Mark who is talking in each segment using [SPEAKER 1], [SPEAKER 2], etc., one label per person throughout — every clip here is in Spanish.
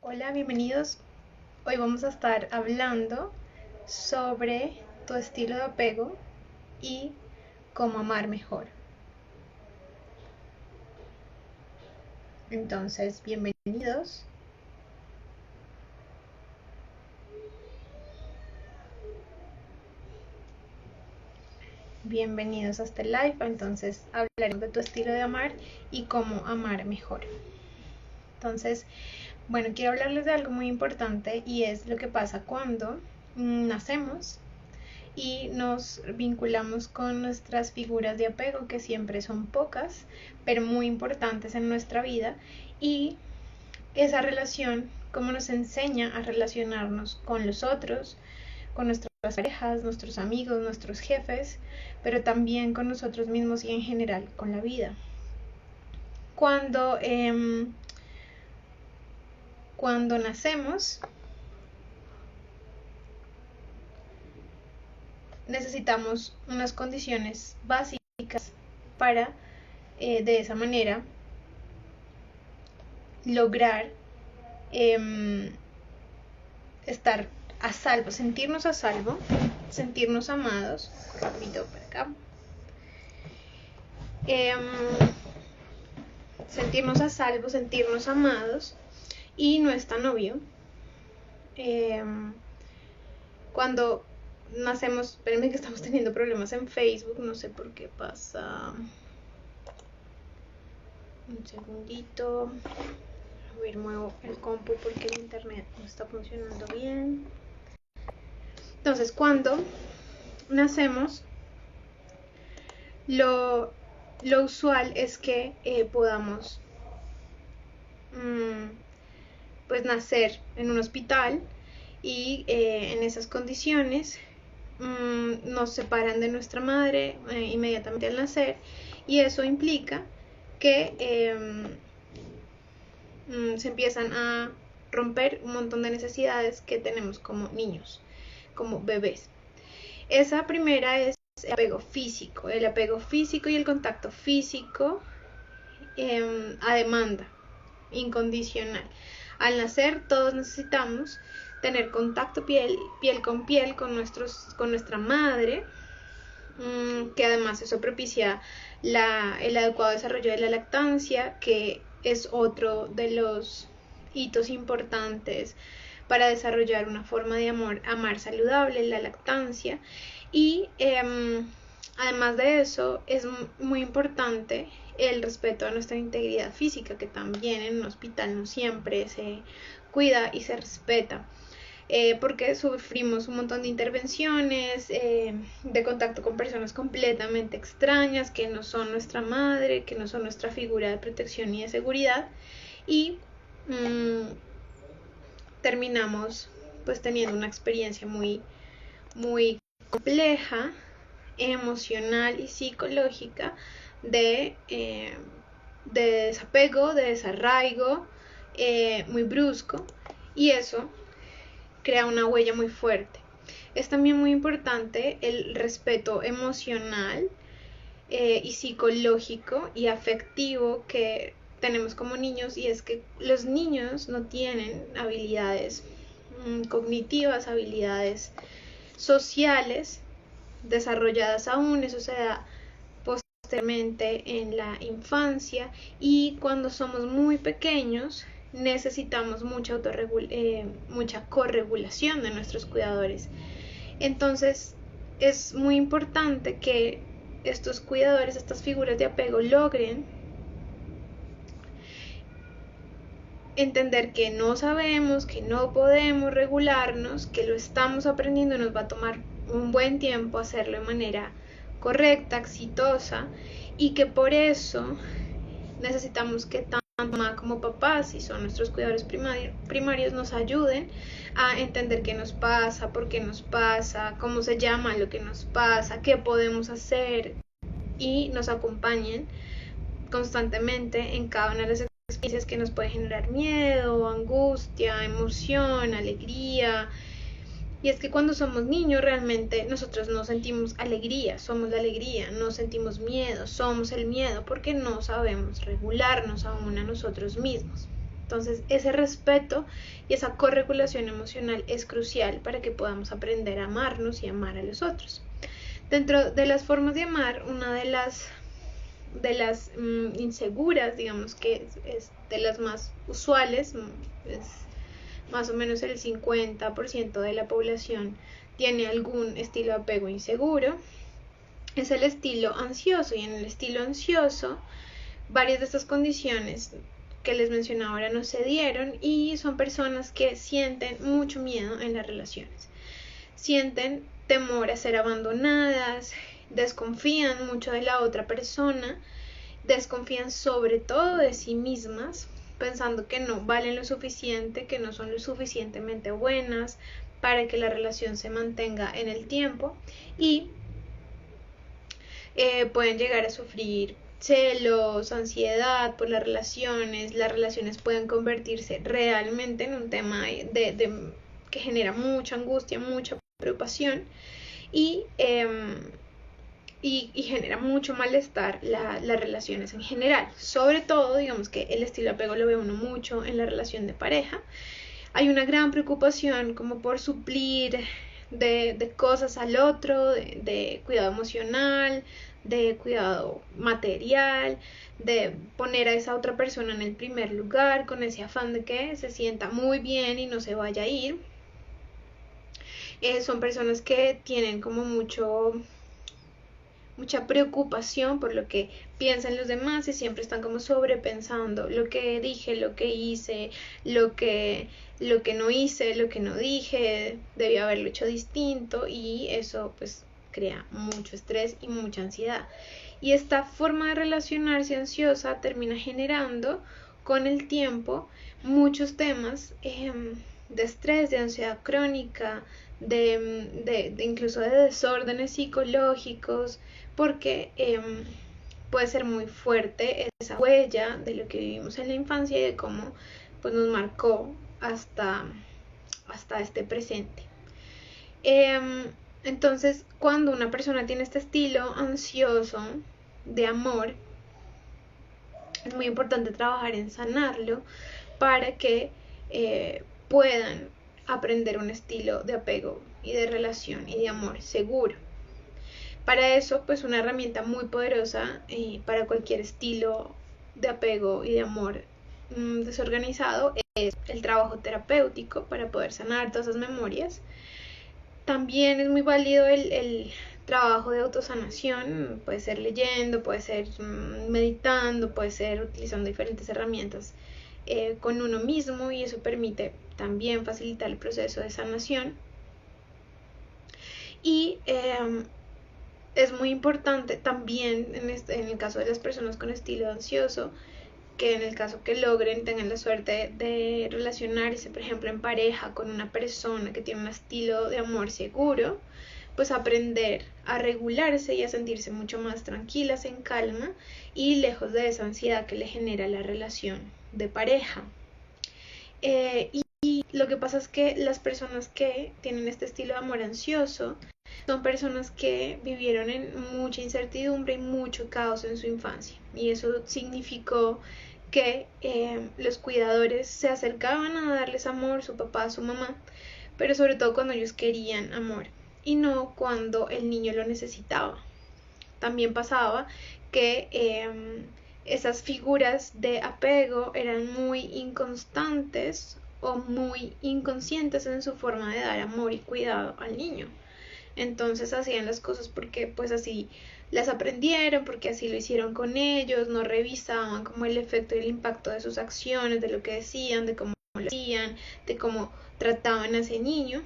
[SPEAKER 1] Hola, bienvenidos. Hoy vamos a estar hablando sobre tu estilo de apego y cómo amar mejor. Entonces, bienvenidos. Bienvenidos a este live. Entonces, hablaremos de tu estilo de amar y cómo amar mejor. Entonces, bueno, quiero hablarles de algo muy importante y es lo que pasa cuando nacemos y nos vinculamos con nuestras figuras de apego, que siempre son pocas, pero muy importantes en nuestra vida, y esa relación, cómo nos enseña a relacionarnos con los otros, con nuestras parejas, nuestros amigos, nuestros jefes, pero también con nosotros mismos y en general con la vida. Cuando nacemos, necesitamos unas condiciones básicas para de esa manera lograr estar a salvo, sentirnos amados. Rápido para acá. Sentirnos a salvo, sentirnos amados, y no es tan obvio. Cuando nacemos, espérenme que estamos teniendo problemas en Facebook, no sé por qué pasa. Un segundito. A ver, muevo el compu porque el internet no está funcionando bien. Entonces, cuando nacemos, lo usual es que podamos pues nacer en un hospital y en esas condiciones nos separan de nuestra madre inmediatamente al nacer, y eso implica que se empiezan a romper un montón de necesidades que tenemos como niños, como bebés. Esa primera es el apego físico y el contacto físico a demanda, incondicional. Al nacer todos necesitamos tener contacto piel con piel con nuestra madre, que además eso propicia el adecuado desarrollo de la lactancia, que es otro de los hitos importantes para desarrollar una forma de amar saludable, la lactancia. Y además de eso es muy importante el respeto a nuestra integridad física, que también en un hospital no siempre se cuida y se respeta. Porque sufrimos un montón de intervenciones, de contacto con personas completamente extrañas, que no son nuestra madre, que no son nuestra figura de protección y de seguridad, y terminamos pues teniendo una experiencia muy, muy compleja, emocional y psicológica de desapego, de desarraigo, muy brusco, y eso crea una huella muy fuerte. Es también muy importante el respeto emocional y psicológico y afectivo que tenemos como niños, y es que los niños no tienen habilidades cognitivas, habilidades sociales desarrolladas aún. Eso se da posteriormente en la infancia, y cuando somos muy pequeños necesitamos mucha corregulación de nuestros cuidadores. Entonces es muy importante que estos cuidadores, estas figuras de apego, logren entender que no sabemos, que no podemos regularnos, que lo estamos aprendiendo y nos va a tomar un buen tiempo hacerlo de manera correcta, exitosa, y que por eso necesitamos que tanto mamá como papá, si son nuestros cuidadores primarios, nos ayuden a entender qué nos pasa, por qué nos pasa, cómo se llama lo que nos pasa, qué podemos hacer, y nos acompañen constantemente en cada una de las experiencias que nos puede generar miedo, angustia, emoción, alegría. Y es que cuando somos niños realmente nosotros no sentimos alegría, somos la alegría, no sentimos miedo, somos el miedo, porque no sabemos regularnos aún a nosotros mismos. Entonces, ese respeto y esa corregulación emocional es crucial para que podamos aprender a amarnos y amar a los otros. Dentro de las formas de amar, una de las inseguras, digamos que es de las más usuales, es más o menos el 50% de la población tiene algún estilo de apego inseguro, es el estilo ansioso. Y en el estilo ansioso, varias de estas condiciones que les mencionaba ahora no se dieron, y son personas que sienten mucho miedo en las relaciones, sienten temor a ser abandonadas, desconfían mucho de la otra persona, desconfían sobre todo de sí mismas, pensando que no valen lo suficiente, que no son lo suficientemente buenas para que la relación se mantenga en el tiempo, y pueden llegar a sufrir celos, ansiedad por las relaciones pueden convertirse realmente en un tema que genera mucha angustia, mucha preocupación, y genera mucho malestar las relaciones en general. Sobre todo, digamos que el estilo de apego lo ve uno mucho en la relación de pareja. Hay una gran preocupación como por suplir de cosas al otro, de cuidado emocional, de cuidado material, de poner a esa otra persona en el primer lugar, con ese afán de que se sienta muy bien y no se vaya a ir. Son personas que tienen como mucha preocupación por lo que piensan los demás, y siempre están como sobrepensando lo que dije, lo que hice, lo que no hice, lo que no dije, debí haberlo hecho distinto, y eso pues crea mucho estrés y mucha ansiedad. Y esta forma de relacionarse ansiosa termina generando con el tiempo muchos temas de estrés, de ansiedad crónica, de incluso de desórdenes psicológicos, porque puede ser muy fuerte esa huella de lo que vivimos en la infancia y de cómo pues nos marcó hasta este presente. Entonces, cuando una persona tiene este estilo ansioso de amor, es muy importante trabajar en sanarlo para que puedan aprender un estilo de apego y de relación y de amor seguro. Para eso, pues una herramienta muy poderosa para cualquier estilo de apego y de amor desorganizado es el trabajo terapéutico para poder sanar todas esas memorias. También es muy válido el trabajo de autosanación, puede ser leyendo, puede ser meditando, puede ser utilizando diferentes herramientas con uno mismo, y eso permite también facilitar el proceso de sanación. Y es muy importante también en el caso de las personas con estilo ansioso, que en el caso que tengan la suerte de relacionarse, por ejemplo, en pareja con una persona que tiene un estilo de amor seguro, pues aprender a regularse y a sentirse mucho más tranquilas, en calma y lejos de esa ansiedad que le genera la relación de pareja. Y lo que pasa es que las personas que tienen este estilo de amor ansioso son personas que vivieron en mucha incertidumbre y mucho caos en su infancia, y eso significó que los cuidadores se acercaban a darles amor, su papá, su mamá, pero sobre todo cuando ellos querían amor y no cuando el niño lo necesitaba. También pasaba que esas figuras de apego eran muy inconstantes o muy inconscientes en su forma de dar amor y cuidado al niño. Entonces hacían las cosas porque pues así las aprendieron, porque así lo hicieron con ellos, no revisaban como el efecto y el impacto de sus acciones, de lo que decían, de cómo lo hacían, de cómo trataban a ese niño,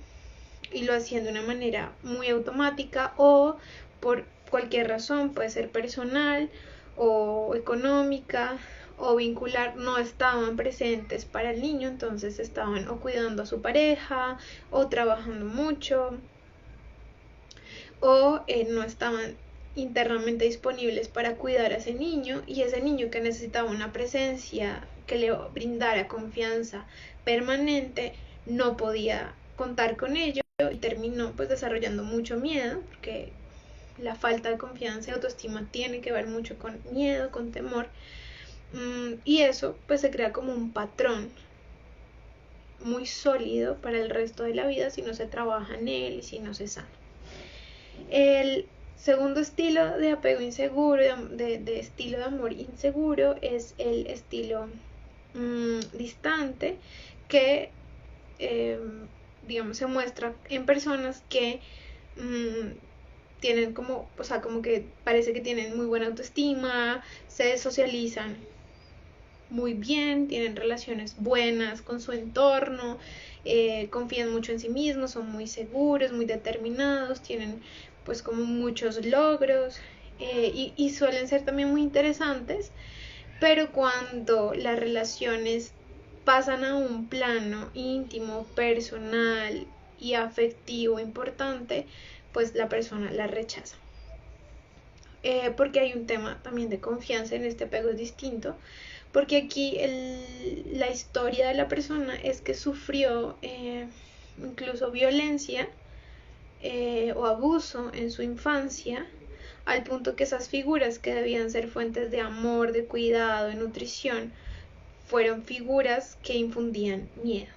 [SPEAKER 1] y lo hacían de una manera muy automática o por cualquier razón, puede ser personal o económica o vincular, no estaban presentes para el niño, entonces estaban o cuidando a su pareja o trabajando mucho, o no estaban internamente disponibles para cuidar a ese niño, y ese niño que necesitaba una presencia que le brindara confianza permanente no podía contar con ello, y terminó pues desarrollando mucho miedo, porque la falta de confianza y autoestima tiene que ver mucho con miedo, con temor. Y eso pues se crea como un patrón muy sólido para el resto de la vida si no se trabaja en él y si no se sana. El segundo estilo de apego inseguro, de estilo de amor inseguro, es el estilo distante, que digamos se muestra en personas que tienen como, o sea, como que parece que tienen muy buena autoestima, se socializan muy bien, tienen relaciones buenas con su entorno, confían mucho en sí mismos, son muy seguros, muy determinados, tienen pues como muchos logros, y suelen ser también muy interesantes, pero cuando las relaciones pasan a un plano íntimo, personal y afectivo importante, pues la persona la rechaza. Porque hay un tema también de confianza en este apego, es distinto, porque aquí la historia de la persona es que sufrió incluso violencia o abuso en su infancia, al punto que esas figuras que debían ser fuentes de amor, de cuidado, de nutrición, fueron figuras que infundían miedo.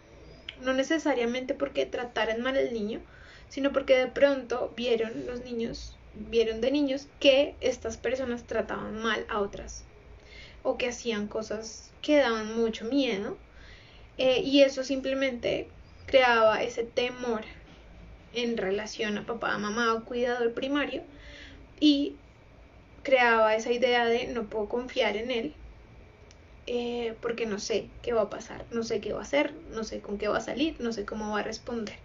[SPEAKER 1] No necesariamente porque trataran mal al niño, sino porque de pronto vieron de niños que estas personas trataban mal a otras o que hacían cosas que daban mucho miedo, y eso simplemente creaba ese temor en relación a papá, mamá o cuidador primario, y creaba esa idea de no puedo confiar en él, porque no sé qué va a pasar, no sé qué va a hacer, no sé con qué va a salir, no sé cómo va a responder.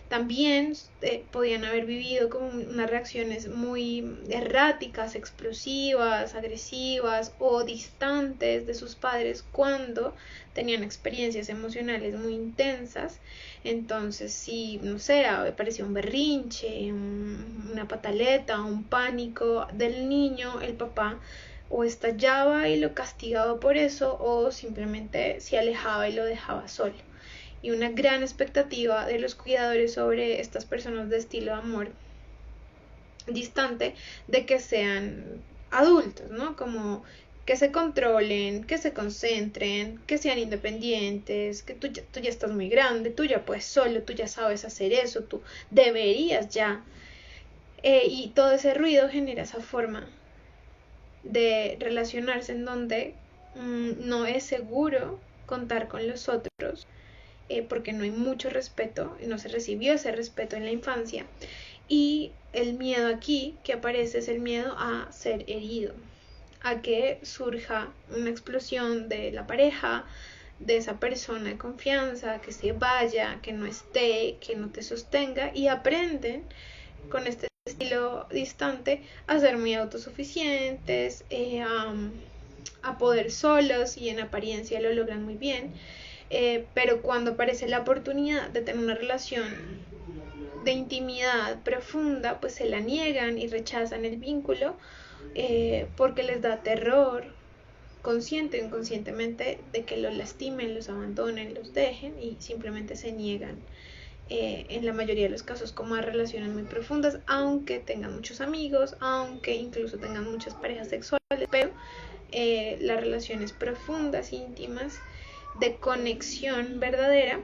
[SPEAKER 1] También podían haber vivido como unas reacciones muy erráticas, explosivas, agresivas o distantes de sus padres cuando tenían experiencias emocionales muy intensas. Entonces, si, no sé, aparecía un berrinche, una pataleta, un pánico del niño, el papá o estallaba y lo castigaba por eso, o simplemente se alejaba y lo dejaba solo. Y una gran expectativa de los cuidadores sobre estas personas de estilo de amor distante, de que sean adultos, ¿no? Como que se controlen, que se concentren, que sean independientes, que tú ya estás muy grande, tú ya puedes solo, tú ya sabes hacer eso, tú deberías ya. Y todo ese ruido genera esa forma de relacionarse en donde no es seguro contar con los otros, porque no hay mucho respeto y no se recibió ese respeto en la infancia. Y el miedo aquí que aparece es el miedo a ser herido, a que surja una explosión de la pareja, de esa persona de confianza, que se vaya, que no esté, que no te sostenga, y aprenden con este estilo distante a ser muy autosuficientes, a poder solos, y en apariencia lo logran muy bien. Pero cuando aparece la oportunidad de tener una relación de intimidad profunda, pues se la niegan y rechazan el vínculo, porque les da terror, consciente o inconscientemente, de que los lastimen, los abandonen, los dejen, y simplemente se niegan, en la mayoría de los casos, como a relaciones muy profundas, aunque tengan muchos amigos, aunque incluso tengan muchas parejas sexuales, pero las relaciones profundas, íntimas, de conexión verdadera,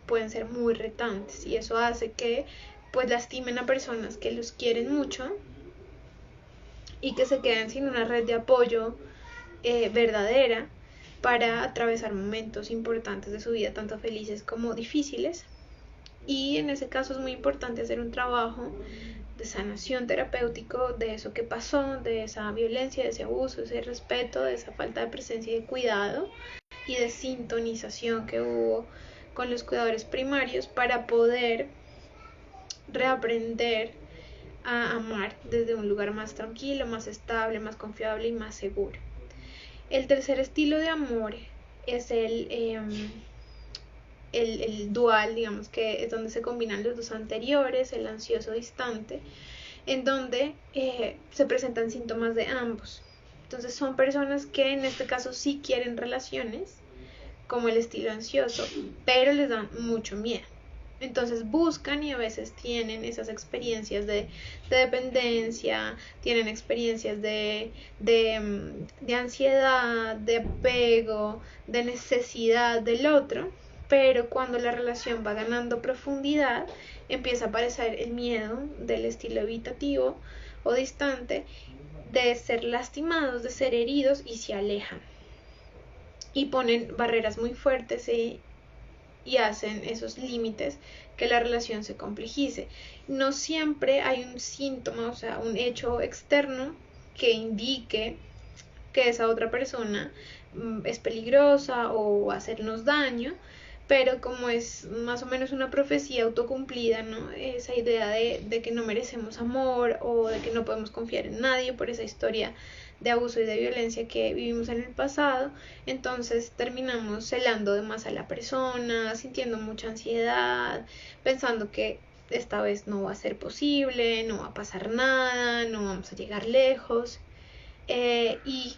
[SPEAKER 1] pueden ser muy retantes, y eso hace que pues lastimen a personas que los quieren mucho y que se queden sin una red de apoyo verdadera para atravesar momentos importantes de su vida, tanto felices como difíciles. Y en ese caso es muy importante hacer un trabajo de sanación terapéutico de eso que pasó, de esa violencia, de ese abuso, de ese respeto, de esa falta de presencia y de cuidado y de sintonización que hubo con los cuidadores primarios, para poder reaprender a amar desde un lugar más tranquilo, más estable, más confiable y más seguro. El tercer estilo de amor es el dual, digamos, que es donde se combinan los dos anteriores, el ansioso distante, en donde se presentan síntomas de ambos. Entonces son personas que en este caso sí quieren relaciones, como el estilo ansioso, pero les dan mucho miedo. Entonces buscan y a veces tienen esas experiencias de dependencia, tienen experiencias de ansiedad, de apego, de necesidad del otro, pero cuando la relación va ganando profundidad, empieza a aparecer el miedo del estilo evitativo o distante, de ser lastimados, de ser heridos, y se alejan. Y ponen barreras muy fuertes y hacen esos límites que la relación se complejice. No siempre hay un síntoma, o sea, un hecho externo que indique que esa otra persona es peligrosa o va a hacernos daño, pero como es más o menos una profecía autocumplida, ¿no? Esa idea de que no merecemos amor o de que no podemos confiar en nadie por esa historia de abuso y de violencia que vivimos en el pasado, entonces terminamos celando de más a la persona, sintiendo mucha ansiedad, pensando que esta vez no va a ser posible, no va a pasar nada, no vamos a llegar lejos, y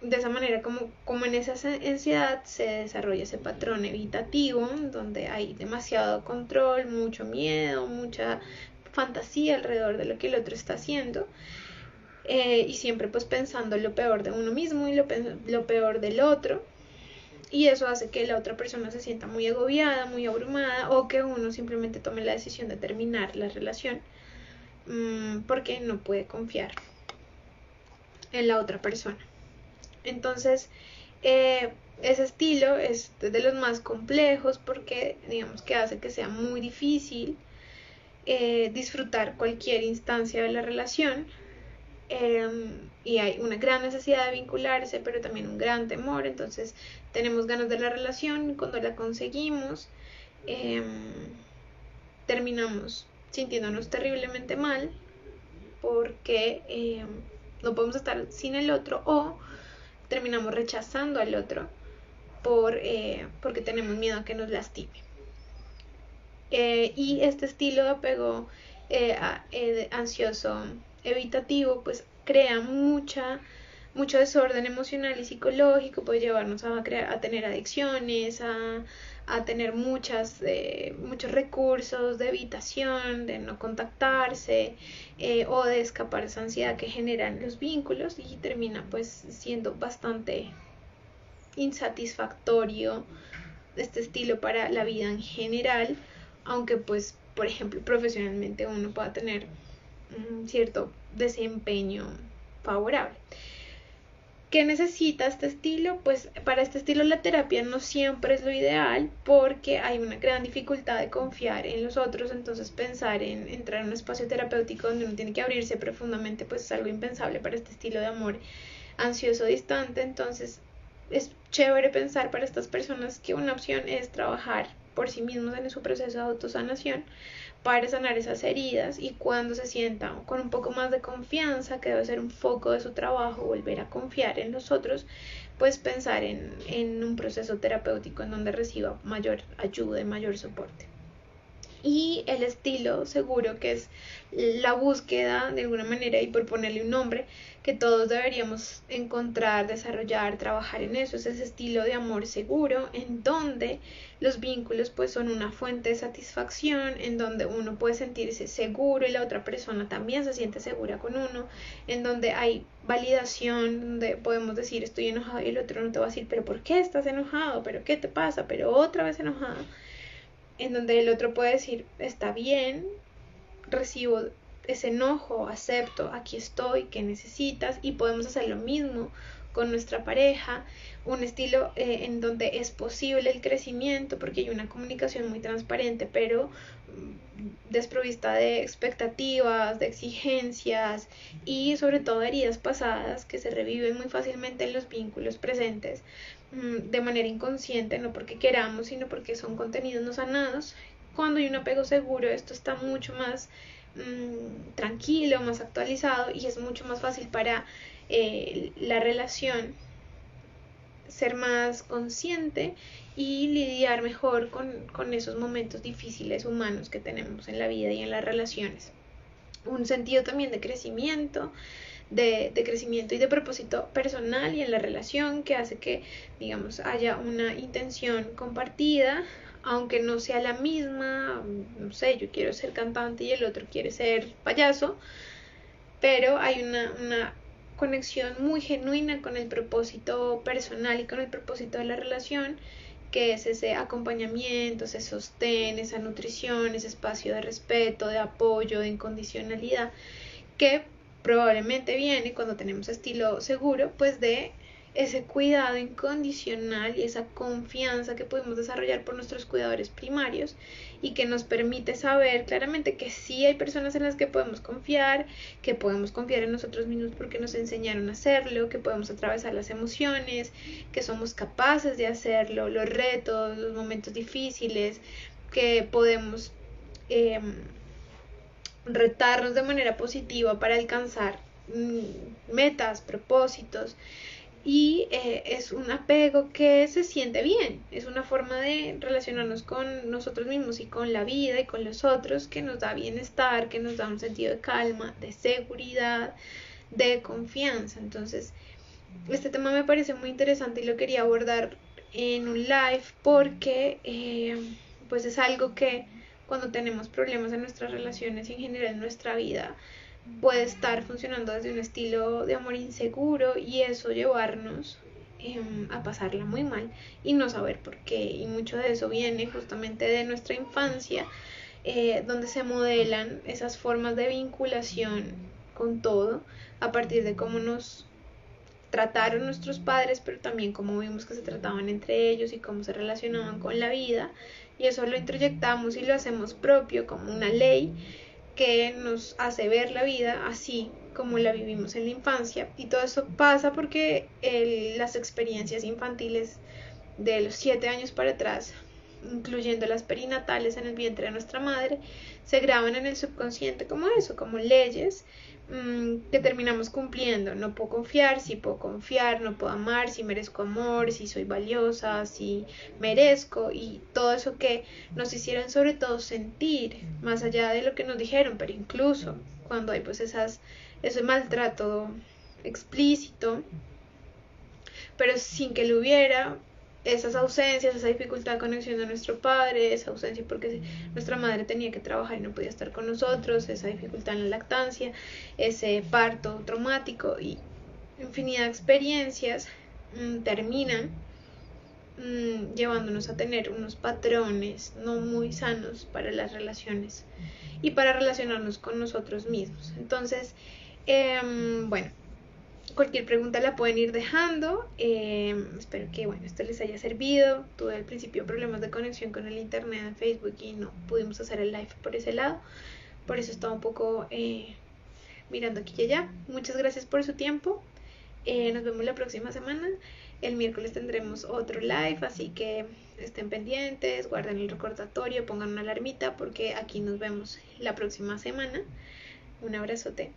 [SPEAKER 1] de esa manera, como en esa ansiedad se desarrolla ese patrón evitativo, donde hay demasiado control, mucho miedo, mucha fantasía alrededor de lo que el otro está haciendo, y siempre pues pensando lo peor de uno mismo y lo peor del otro, y eso hace que la otra persona se sienta muy agobiada, muy abrumada, o que uno simplemente tome la decisión de terminar la relación porque no puede confiar en la otra persona. Entonces, ese estilo es de los más complejos porque digamos que hace que sea muy difícil disfrutar cualquier instancia de la relación, y hay una gran necesidad de vincularse, pero también un gran temor. Entonces tenemos ganas de la relación y cuando la conseguimos terminamos sintiéndonos terriblemente mal porque no podemos estar sin el otro, o terminamos rechazando al otro porque tenemos miedo a que nos lastime. Y este estilo de apego ansioso evitativo pues crea mucho desorden emocional y psicológico, puede llevarnos a tener adicciones, a tener muchos recursos de evitación, de no contactarse, o de escapar de esa ansiedad que generan los vínculos, y termina pues siendo bastante insatisfactorio este estilo para la vida en general, aunque pues por ejemplo profesionalmente uno pueda tener cierto desempeño favorable. ¿Qué necesita este estilo? Pues para este estilo la terapia no siempre es lo ideal porque hay una gran dificultad de confiar en los otros, entonces pensar en entrar en un espacio terapéutico donde uno tiene que abrirse profundamente pues es algo impensable para este estilo de amor ansioso distante. Entonces es chévere pensar para estas personas que una opción es trabajar por sí mismos en su proceso de autosanación para sanar esas heridas, y cuando se sientan con un poco más de confianza, que debe ser un foco de su trabajo, volver a confiar en los otros, pues pensar en un proceso terapéutico en donde reciba mayor ayuda y mayor soporte. Y el estilo seguro, que es la búsqueda de alguna manera, y por ponerle un nombre, que todos deberíamos encontrar, desarrollar, trabajar en eso, es ese estilo de amor seguro en donde los vínculos pues son una fuente de satisfacción, en donde uno puede sentirse seguro y la otra persona también se siente segura con uno, en donde hay validación, donde podemos decir estoy enojado y el otro no te va a decir pero ¿por qué estás enojado? ¿Pero qué te pasa? ¿Pero otra vez enojado? En donde el otro puede decir está bien, recibo ese enojo, acepto, aquí estoy, ¿qué necesitas? Y podemos hacer lo mismo con nuestra pareja, un estilo en donde es posible el crecimiento porque hay una comunicación muy transparente, pero desprovista de expectativas, de exigencias y sobre todo heridas pasadas que se reviven muy fácilmente en los vínculos presentes de manera inconsciente, no porque queramos, sino porque son contenidos no sanados. Cuando hay un apego seguro, esto está mucho más tranquilo, más actualizado, y es mucho más fácil para la relación ser más consciente y lidiar mejor con esos momentos difíciles humanos que tenemos en la vida y en las relaciones. Un sentido también de crecimiento, de crecimiento y de propósito personal y en la relación, que hace que digamos haya una intención compartida, aunque no sea la misma, no sé, yo quiero ser cantante y el otro quiere ser payaso, pero hay una conexión muy genuina con el propósito personal y con el propósito de la relación, que es ese acompañamiento, ese sostén, esa nutrición, ese espacio de respeto, de apoyo, de incondicionalidad, que probablemente viene cuando tenemos estilo seguro, pues de ese cuidado incondicional y esa confianza que podemos desarrollar por nuestros cuidadores primarios y que nos permite saber claramente que sí hay personas en las que podemos confiar en nosotros mismos porque nos enseñaron a hacerlo, que podemos atravesar las emociones, que somos capaces de hacerlo, los retos, los momentos difíciles, que podemos retarnos de manera positiva para alcanzar metas, propósitos. Y es un apego que se siente bien, es una forma de relacionarnos con nosotros mismos y con la vida y con los otros que nos da bienestar, que nos da un sentido de calma, de seguridad, de confianza. Entonces, este tema me parece muy interesante y lo quería abordar en un live porque pues es algo que cuando tenemos problemas en nuestras relaciones y en general en nuestra vida puede estar funcionando desde un estilo de amor inseguro y eso llevarnos a pasarla muy mal y no saber por qué. Y mucho de eso viene justamente de nuestra infancia, donde se modelan esas formas de vinculación con todo a partir de cómo nos trataron nuestros padres, pero también cómo vimos que se trataban entre ellos y cómo se relacionaban con la vida. Y eso lo introyectamos y lo hacemos propio como una ley que nos hace ver la vida así como la vivimos en la infancia. Y todo eso pasa porque las experiencias infantiles de los 7 años para atrás, incluyendo las perinatales en el vientre de nuestra madre, se graban en el subconsciente como eso, como leyes que terminamos cumpliendo. No puedo confiar, si puedo confiar, no puedo amar, si merezco amor, si soy valiosa, si merezco, y todo eso que nos hicieron sobre todo sentir, más allá de lo que nos dijeron, pero incluso cuando hay pues ese maltrato explícito, pero sin que lo hubiera, esas ausencias, esa dificultad de conexión de nuestro padre, esa ausencia porque nuestra madre tenía que trabajar y no podía estar con nosotros, esa dificultad en la lactancia, ese parto traumático y infinidad de experiencias terminan llevándonos a tener unos patrones no muy sanos para las relaciones y para relacionarnos con nosotros mismos. Entonces, bueno, cualquier pregunta la pueden ir dejando. Espero que bueno, esto les haya servido. Tuve al principio problemas de conexión con el internet en Facebook y no pudimos hacer el live por ese lado. Por eso estaba un poco mirando aquí y allá. Muchas gracias por su tiempo. Nos vemos la próxima semana. El miércoles tendremos otro live, así que estén pendientes, guarden el recordatorio, pongan una alarmita porque aquí nos vemos la próxima semana. Un abrazote.